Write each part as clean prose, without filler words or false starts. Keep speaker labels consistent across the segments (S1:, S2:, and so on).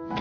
S1: Hey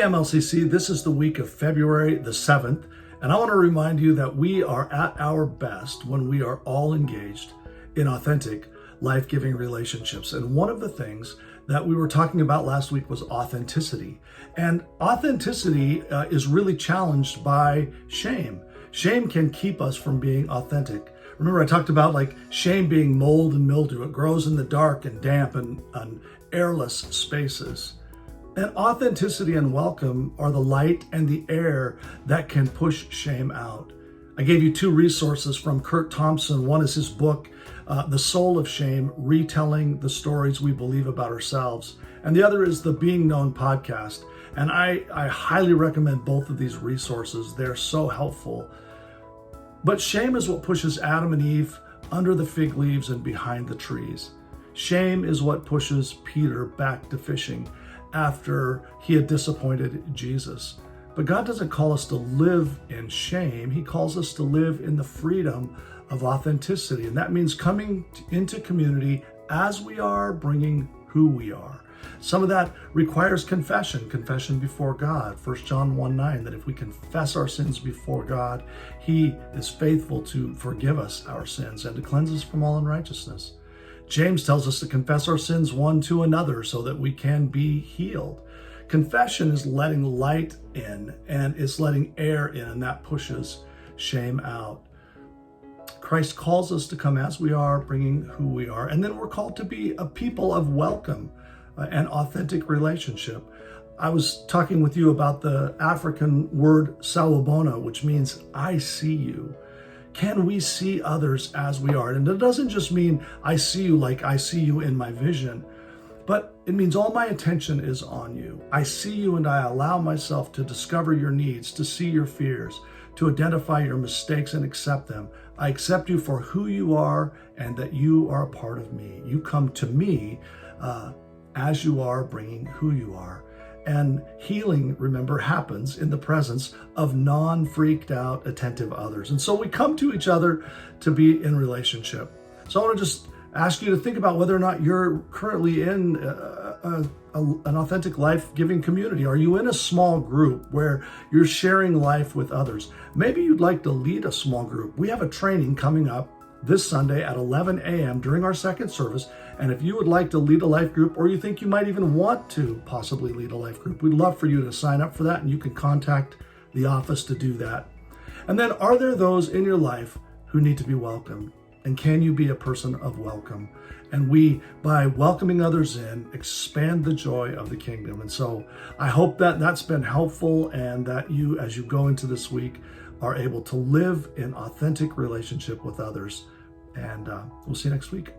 S1: MLCC, this is the week of February the 7th, and I want to remind you that we are at our best when we are all engaged in authentic, life-giving relationships. And one of the things that we were talking about last week was authenticity. And authenticity is really challenged by shame. Shame can keep us from being authentic. Remember I talked about like shame being mold and mildew. It grows in the dark and damp and airless spaces. And authenticity and welcome are the light and the air that can push shame out. I gave you two resources from Kurt Thompson. One is his book, The Soul of Shame, retelling the stories we believe about ourselves. And the other is the Being Known podcast. And I highly recommend both of these resources. They're so helpful. But shame is what pushes Adam and Eve under the fig leaves and behind the trees. Shame is what pushes Peter back to fishing after he had disappointed Jesus. But God doesn't call us to live in shame. He calls us to live in the freedom of authenticity. And that means coming into community as we are, bringing who we are. Some of that requires confession before God. 1 John 1:9, that if we confess our sins before God, He is faithful to forgive us our sins and to cleanse us from all unrighteousness. James tells us to confess our sins one to another so that we can be healed. Confession is letting light in and it's letting air in, and that pushes shame out. Christ calls us to come as we are, bringing who we are. And then we're called to be a people of welcome and authentic relationship. I was talking with you about the African word sawubona, which means I see you. Can we see others as we are? And it doesn't just mean I see you like I see you in my vision, but it means all my attention is on you. I see you and I allow myself to discover your needs, to see your fears, to identify your mistakes and accept them. I accept you for who you are and that you are a part of me. You come to me as you are, bringing who you are. And healing, remember, happens in the presence of non-freaked out, attentive others. And so we come to each other to be in relationship. So I want to just ask you to think about whether or not you're currently in an authentic life-giving community. Are you in a small group where you're sharing life with others? Maybe you'd like to lead a small group. We have a training coming up this Sunday at 11 a.m. during our second service. And if you would like to lead a life group, or you think you might even want to possibly lead a life group, we'd love for you to sign up for that, and you can contact the office to do that. And then, are there those in your life who need to be welcomed? And can you be a person of welcome? And we, by welcoming others in, expand the joy of the kingdom. And so I hope that that's been helpful, and that you, as you go into this week, are able to live in authentic relationship with others. And we'll see you next week.